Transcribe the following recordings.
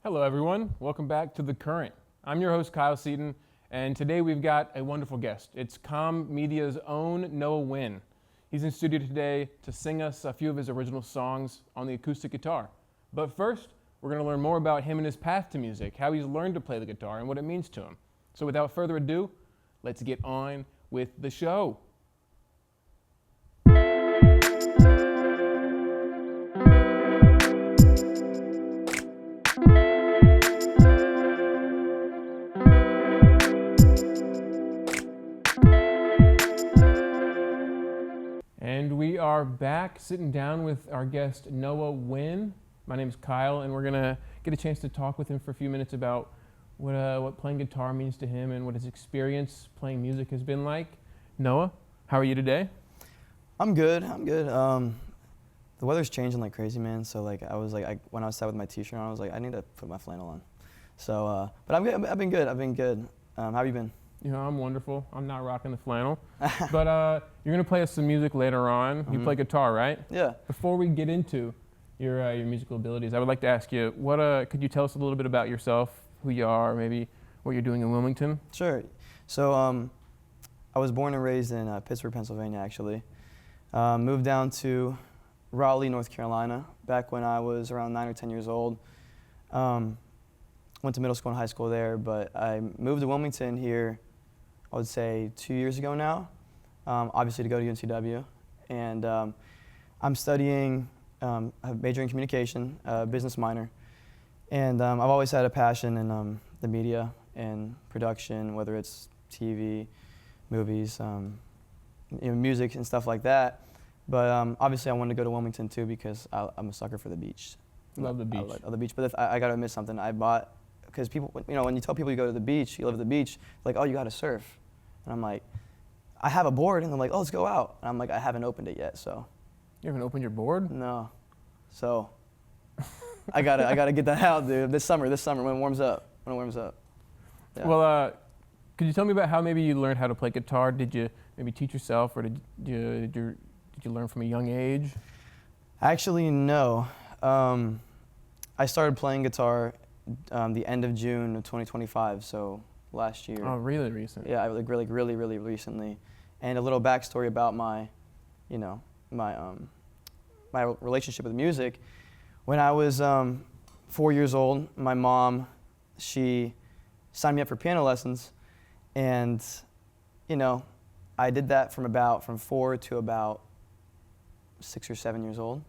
Hello everyone, welcome back to The Current. I'm your host Kyle Seaton, and today we've got a wonderful guest. It's Com Media's own Noah Winn. He's in studio today to sing us a few of his original songs on the acoustic guitar. But first, we're going to learn more about him and his path to music, how he's learned to play the guitar and what it means to him. So without further ado, let's get on with the show. And we are back sitting down with our guest Noah Winn. My name is Kyle, and we're gonna get a chance to talk with him for a few minutes about what playing guitar means to him and what his experience playing music has been like. Noah, how are you today? I'm good. The weather's changing like crazy, man. So when I was outside with my t-shirt on, I was like, I need to put my flannel on. So, but I'm good. I've been good. How have you been? You know, I'm wonderful. I'm not rocking the flannel. But you're going to play us some music later on. You play guitar, right? Yeah. Before we get into your musical abilities, I would like to ask you, could you tell us a little bit about yourself, who you are, maybe what you're doing in Wilmington? Sure. So I was born and raised in Pittsburgh, Pennsylvania, actually. Moved down to Raleigh, North Carolina, back when I was around 9 or 10 years old. Went to middle school and high school there, but I moved to Wilmington here, I would say 2 years ago now, obviously to go to UNCW. And I'm studying, I'm majoring in communication, business minor. And I've always had a passion in the media and production, whether it's TV, movies, music and stuff like that. But obviously I wanted to go to Wilmington too because I'm a sucker for the beach. Love the beach. I love the beach, but I gotta admit something. I bought, because people, when you tell people you go to the beach, you live at the beach, like, oh, you gotta surf. And I'm like, I have a board, and they're like, oh, let's go out. And I'm like, I haven't opened it yet, so. You haven't opened your board? No. So, I gotta get that out, dude. This summer, when it warms up. Yeah. Well, could you tell me about how maybe you learned how to play guitar? Did you maybe teach yourself, or did you learn from a young age? Actually, no. I started playing guitar the end of June of 2025, so last year. Oh, really recent? Yeah, really recently. And a little backstory about my relationship with music. When I was 4 years old, my mom, she signed me up for piano lessons, and I did that from 4 to about 6 or 7 years old.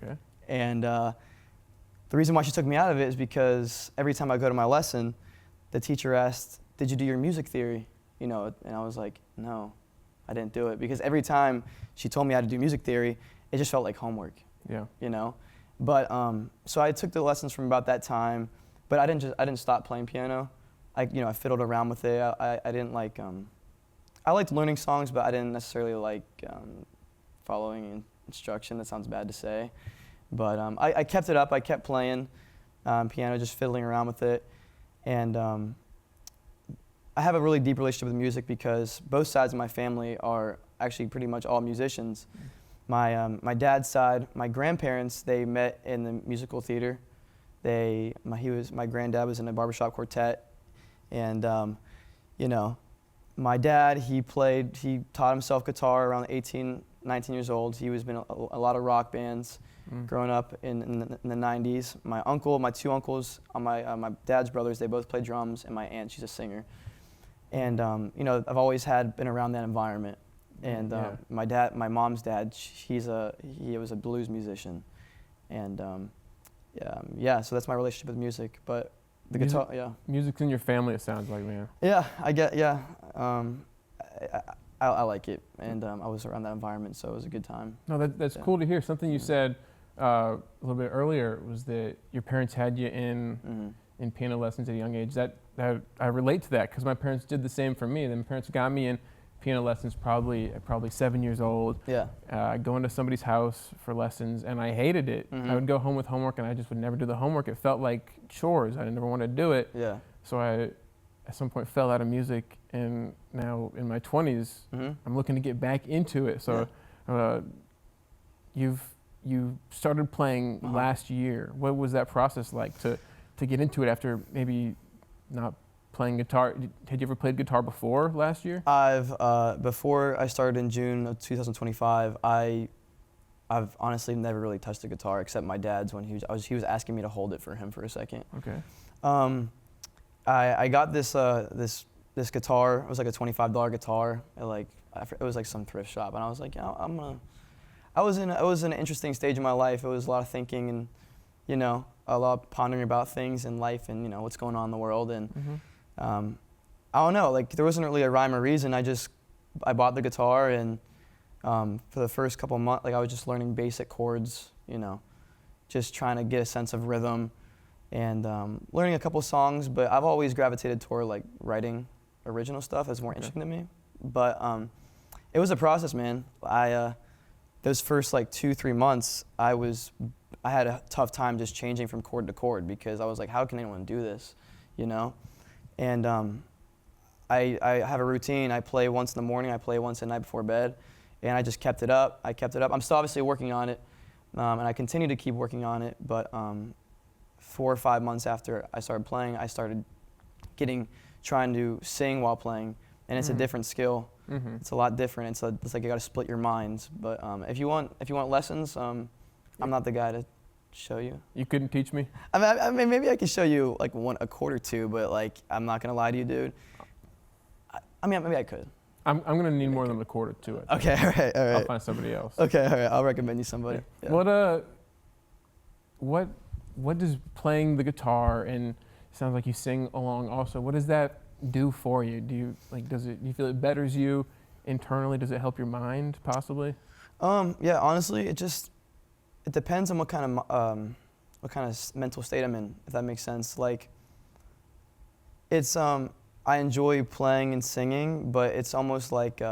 Okay. And the reason why she took me out of it is because every time I go to my lesson, the teacher asked, did you do your music theory? And I was like, no, I didn't do it. Because every time she told me how to do music theory, it just felt like homework. Yeah. But so I took the lessons from about that time, but I didn't stop playing piano. I fiddled around with it. I didn't like, I liked learning songs, but I didn't necessarily like following instruction. That sounds bad to say. But I kept it up. I kept playing piano, just fiddling around with it. And I have a really deep relationship with music because both sides of my family are actually pretty much all musicians. My dad's side, my grandparents, they met in the musical theater. My granddad was in a barbershop quartet. And, my dad, he taught himself guitar around 18, 19 years old. He was in a lot of rock bands growing up in the 90s. My two uncles, my dad's brothers, they both play drums, and my aunt, she's a singer. And I've always been around that environment. And my mom's dad, he was a blues musician. And so that's my relationship with music. But the guitar, yeah. Music's in your family, it sounds like, man. Yeah, I like it, and I was around that environment, so it was a good time. No, that's cool to hear. Something you said a little bit earlier was that your parents had you in piano lessons at a young age. That I relate to that because my parents did the same for me. My parents got me in piano lessons probably 7 years old. Yeah. Going to somebody's house for lessons, and I hated it. I would go home with homework, and I just would never do the homework. It felt like chores. I never wanted to do it. Yeah. So I, at some point, fell out of music, and now in my 20s, I'm looking to get back into it. So you started playing last year. What was that process like to to get into it after maybe not playing guitar? Had you ever played guitar before last year? Before I started in June of 2025, I've honestly never really touched a guitar except my dad's when he was asking me to hold it for him for a second. Okay. I got this guitar. It was like a $25 guitar. It was like some thrift shop, and I was like, I was in an interesting stage in my life. It was a lot of thinking and, you know, a lot of pondering about things in life and, you know, what's going on in the world. And I don't know, like there wasn't really a rhyme or reason. I bought the guitar, and for the first couple of months, like I was just learning basic chords, you know, just trying to get a sense of rhythm and learning a couple songs. But I've always gravitated toward like writing original stuff. It's more interesting to me. But it was a process, man. Those first like 2-3 months, I had a tough time just changing from chord to chord because I was like, how can anyone do this, you know? And I have a routine. I play once in the morning, I play once at night before bed, and I just kept it up. I'm still obviously working on it, and I continue to keep working on it, but 4 or 5 months after I started playing, I started trying to sing while playing, and it's a different skill. It's a lot different. It's like you got to split your minds. But if you want lessons, I'm not the guy to show you. You couldn't teach me? I mean, maybe I could show you like a chord or two, but like I'm not gonna lie to you, dude. I mean, maybe I could. I'm gonna need more than a chord or two. Okay, all right. I'll find somebody else. Okay, all right. I'll recommend you somebody. Yeah. What does playing the guitar, and it sounds like you sing along also, what does that do for you? Do you feel it betters you internally? Does it help your mind possibly? Yeah, honestly, it depends on what kind of mental state I'm in, if that makes sense. Like, it's I enjoy playing and singing, but it's almost like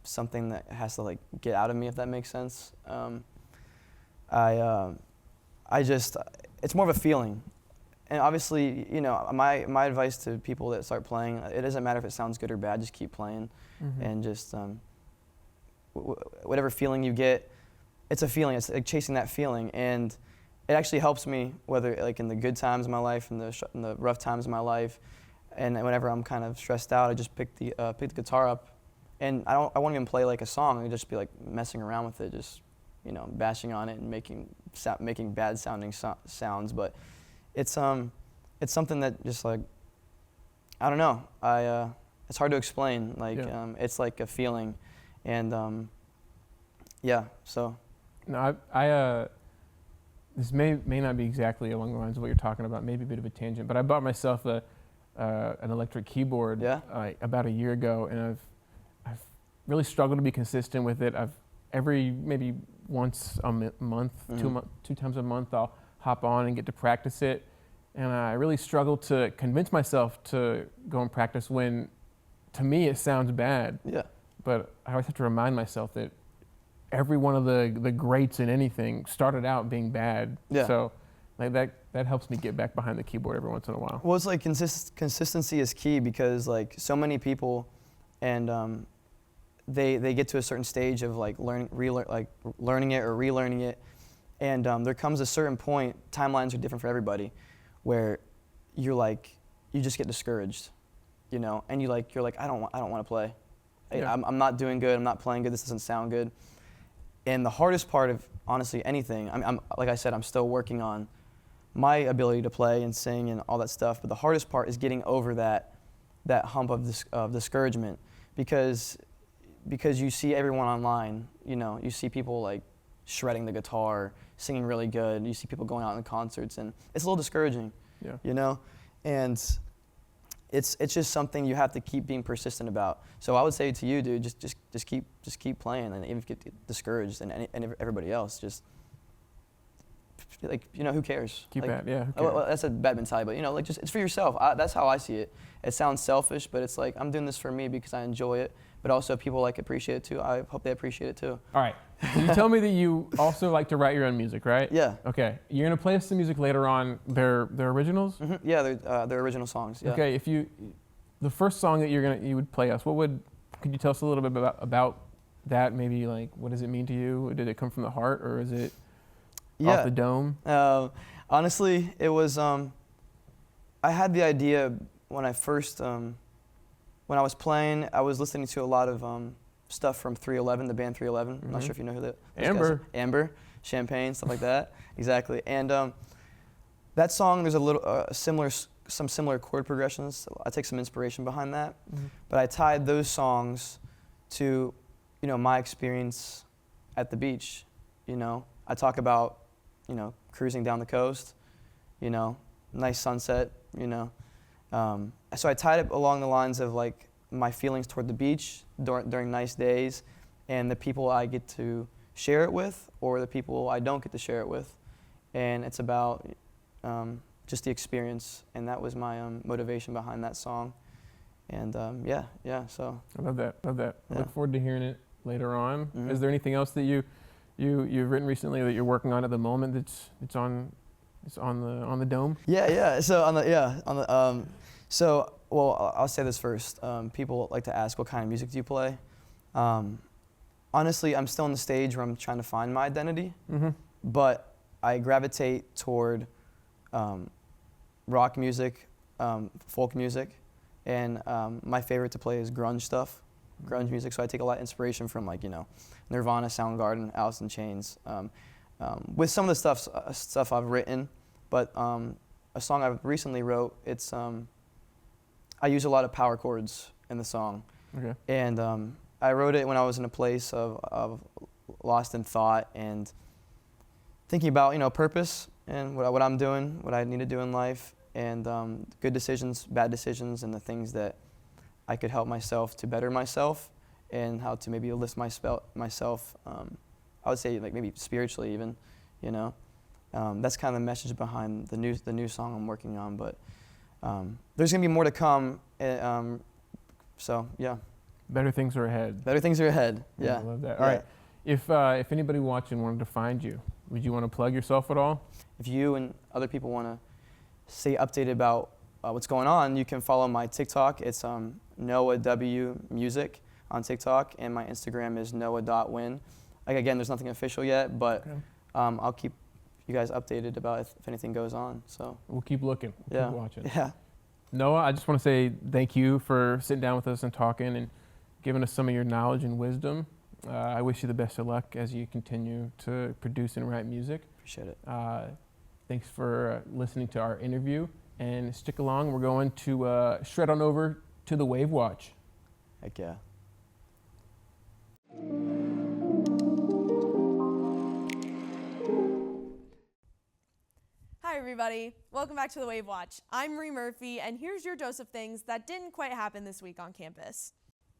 something that has to like get out of me, if that makes sense. It's more of a feeling. And obviously, you know, my advice to people that start playing, it doesn't matter if it sounds good or bad, just keep playing. And just whatever feeling you get, it's a feeling. It's like chasing that feeling, and it actually helps me, whether like in the good times of my life and in the rough times of my life, and whenever I'm kind of stressed out, I just pick the guitar up, and I won't even play like a song. I just be like messing around with it, just, you know, bashing on it and making bad sounding sounds. But it's something that just like, I don't know. It's hard to explain. Like it's like a feeling, and yeah. So. No, this may not be exactly along the lines of what you're talking about. Maybe a bit of a tangent, but I bought myself an electric keyboard about a year ago, and I've really struggled to be consistent with it. Maybe once a month, 2 times a month, I'll hop on and get to practice it, and I really struggle to convince myself to go and practice when, to me, it sounds bad. Yeah. But I always have to remind myself that every one of the greats in anything started out being bad. Yeah. So like that helps me get back behind the keyboard every once in a while. Well, it's like consistency is key, because like so many people, and they get to a certain stage of like learning it or relearning it, and there comes a certain point, timelines are different for everybody, where you just get discouraged, you know, and you're like I don't want to play. Yeah. I'm not doing good. I'm not playing good. This doesn't sound good. And the hardest part of honestly anything, I'm like I said, I'm still working on my ability to play and sing and all that stuff. But the hardest part is getting over that hump of discouragement, because you see everyone online. You know, you see people like shredding the guitar, singing really good. You see people going out in concerts, and it's a little discouraging. Yeah. You know, and it's just something you have to keep being persistent about. So I would say to you, dude, just keep playing, and even if you get discouraged, and everybody else, just like, you know, who cares? Keep like, at, yeah. Well, that's a bad mentality, but you know, like just it's for yourself. That's how I see it. It sounds selfish, but it's like I'm doing this for me because I enjoy it. But also, if people like appreciate it too, I hope they appreciate it too. All right. So you tell me that you also like to write your own music, right? Yeah. Okay. You're gonna play us some music later on. They're originals? Mm-hmm. Yeah, they're original songs. Yeah. Okay. The first song that you would play us, could you tell us a little bit about that? Maybe like, what does it mean to you? Did it come from the heart, or is it off the dome? Honestly, it was I had the idea when I first, when I was playing, I was listening to a lot of stuff from 311, the band 311. I'm not sure if you know who that is. Amber. Amber, Champagne, stuff like that. Exactly. And that song, there's a little some similar chord progressions. I take some inspiration behind that. But I tied those songs to, my experience at the beach. I talk about, cruising down the coast, nice sunset, So I tied it along the lines of like my feelings toward the beach during nice days, and the people I get to share it with, or the people I don't get to share it with. And it's about just the experience, and that was my motivation behind that song. And so. I love that. Yeah. I look forward to hearing it later on. Is there anything else that you've written recently that you're working on at the moment that's on the dome? Yeah. So I'll say this first. People like to ask, what kind of music do you play? Honestly, I'm still in the stage where I'm trying to find my identity, but I gravitate toward rock music, folk music, and my favorite to play is grunge music. So I take a lot of inspiration from Nirvana, Soundgarden, Alice in Chains, with some of the stuff I've written. But a song I recently wrote, it's I use a lot of power chords in the song. Okay. And I wrote it when I was in a place of lost in thought and thinking about purpose and what I'm doing, what I need to do in life, and good decisions, bad decisions, and the things that I could help myself to better myself, and how to maybe lift myself. I would say maybe spiritually even, That's kind of the message behind the new song I'm working on. But there's gonna be more to come. So yeah. Better things are ahead. Better things are ahead. Yeah. I love that. Yeah. All right. If anybody watching wanted to find you, would you want to plug yourself at all? If you and other people want to stay updated about what's going on, you can follow my TikTok. It's Noah W Music on TikTok, and my Instagram is Noah.Winn. Again, there's nothing official yet, but I'll keep you guys updated about if anything goes on. So we'll keep looking. We'll keep watching. Yeah. Noah, I just want to say thank you for sitting down with us and talking and giving us some of your knowledge and wisdom. I wish you the best of luck as you continue to produce and write music. Appreciate it. Thanks for listening to our interview, and stick along. We're going to shred on over to the Wave Watch. Heck yeah. Hi everybody, welcome back to the Wave Watch. I'm Marie Murphy, and here's your dose of things that didn't quite happen this week on campus.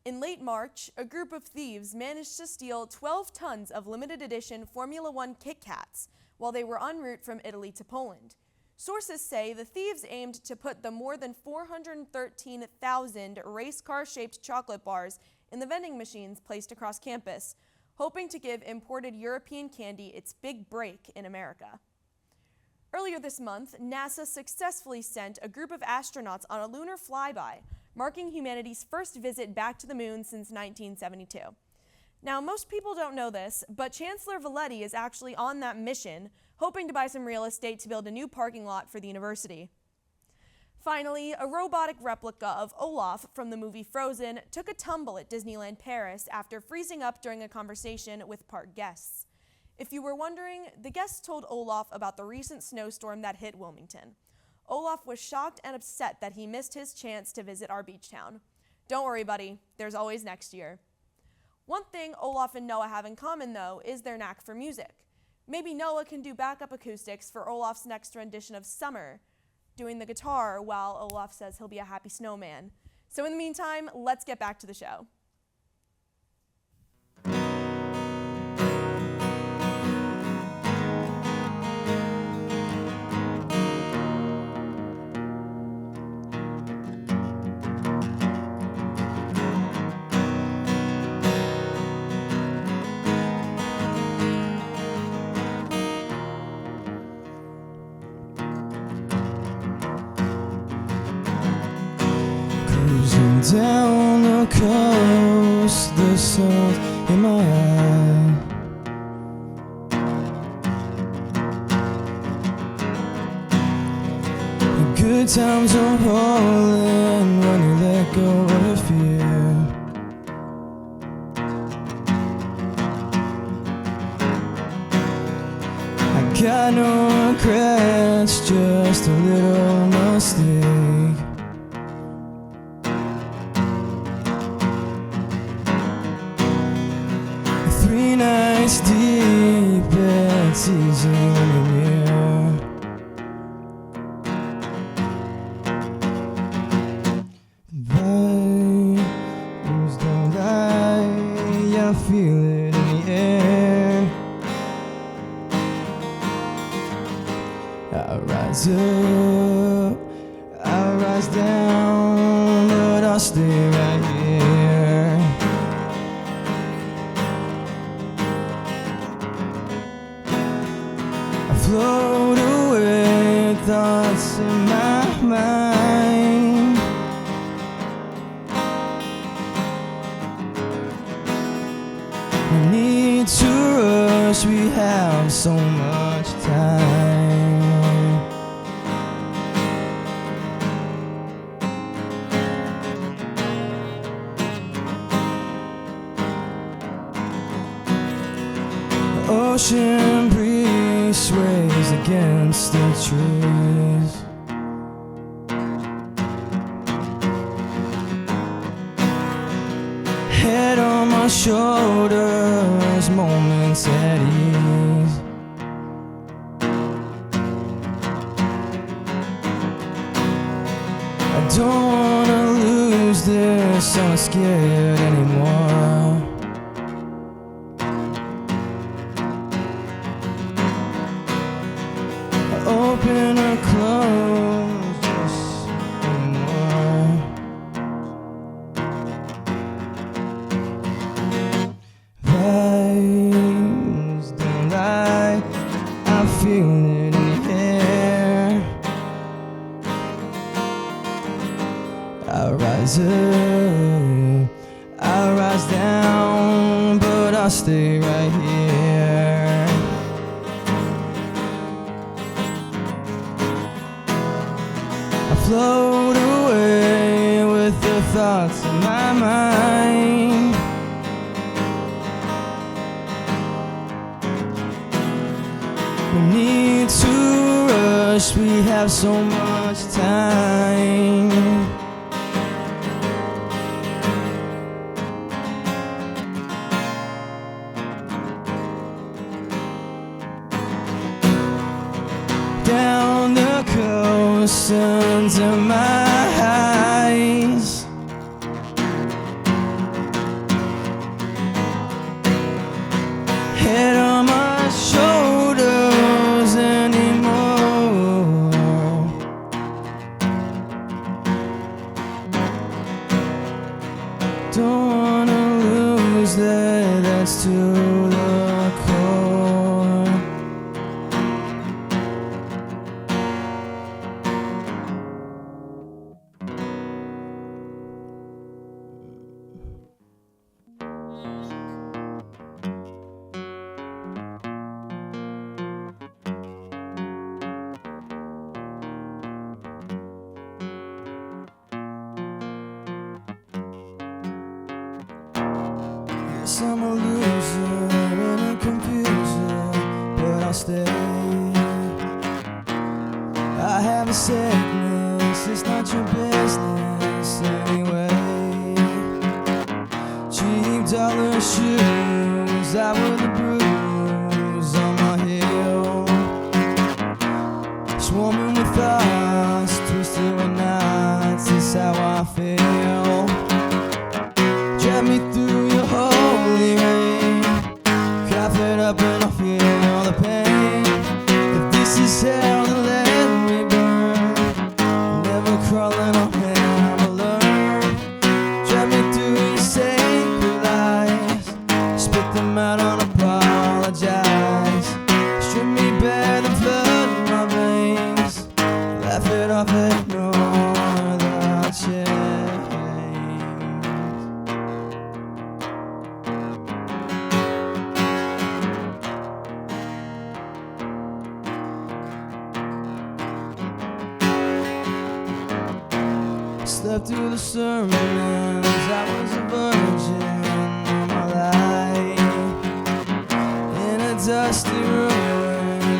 In late March, a group of thieves managed to steal 12 tons of limited edition Formula One Kit Kats while they were en route from Italy to Poland. Sources say the thieves aimed to put the more than 413,000 race car-shaped chocolate bars in the vending machines placed across campus, hoping to give imported European candy its big break in America. Earlier this month, NASA successfully sent a group of astronauts on a lunar flyby, marking humanity's first visit back to the moon since 1972. Now, most people don't know this, but Chancellor Valetti is actually on that mission, hoping to buy some real estate to build a new parking lot for the university. Finally, a robotic replica of Olaf from the movie Frozen took a tumble at Disneyland Paris after freezing up during a conversation with park guests. If you were wondering, the guests told Olaf about the recent snowstorm that hit Wilmington. Olaf was shocked and upset that he missed his chance to visit our beach town. Don't worry, buddy, there's always next year. One thing Olaf and Noah have in common, though, is their knack for music. Maybe Noah can do backup acoustics for Olaf's next rendition of Summer, doing the guitar while Olaf says he'll be a happy snowman. So in the meantime, let's get back to the show. Cruising down the coast, the salt in my eye. A Good times don't hold in when you let go of your fear. I got no regrets, just a little mistake. Three nights deep, it's easy when you're near. Vibes don't lie, I feel it in the air. I rise up, I rise down, but I'll stay right here. I float away, thoughts in my mind. No need to rush, we have so much time. The ocean breeze sways against the trees. Head on my shoulders, moments at ease. I don't wanna lose this, I'm not scared anymore. I open or close just anymore. Vibes don't lie, I feel it in the air. I rise up, I rise down, but I'll stay right here. I float away with the thoughts in my mind. No need to rush, we have so much time. Down the coast under my eyes. Head on my shoulders anymore. Don't wanna lose that, that's to the core. Yes, I'm a loser and a confuser, but I'll stay. I have a sickness, it's not your business anyway. Cheap dollar shoes, I wear the bruise on my heel. Swarming with thoughts, twisted with knots, is how I feel. Drag me through your holy rain, cough it up and I'll feel the pain. If this is hell, then let me burn. Never crawling on hell alone. Drag me through your sacred lies, spit them out and apologize. Strip me bare, then flood my veins. Laugh it off, ignore the change. Slept through the sermons, I was a virgin all my life. In a dusty room,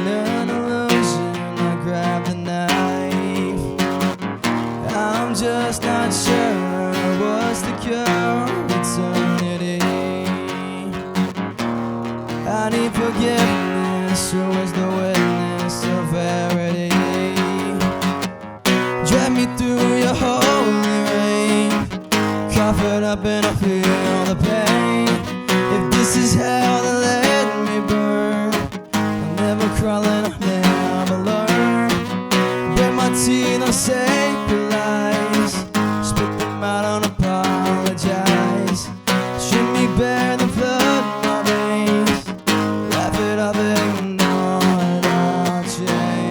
an illusion, I grabbed the knife. I'm just not sure what's the cure, eternity. I need forgiveness, who is the witness of verity? Drag me through your holy rain, covered up and I feel the pain. If this is hell, then let me burn. I'll never crawl and I'll never learn. Break my teeth on sacred lies, spit them out, don't apologize. Strip me bare the blood in my veins, laugh it up and ignore it all change.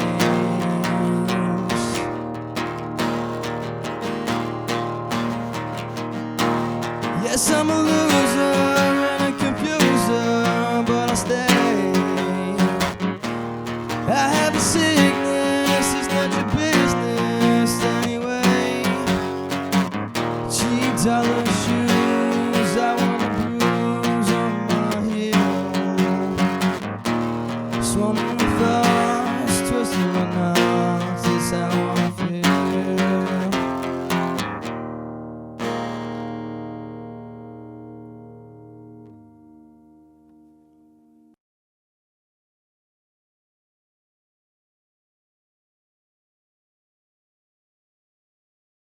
Yes, I'm a loser.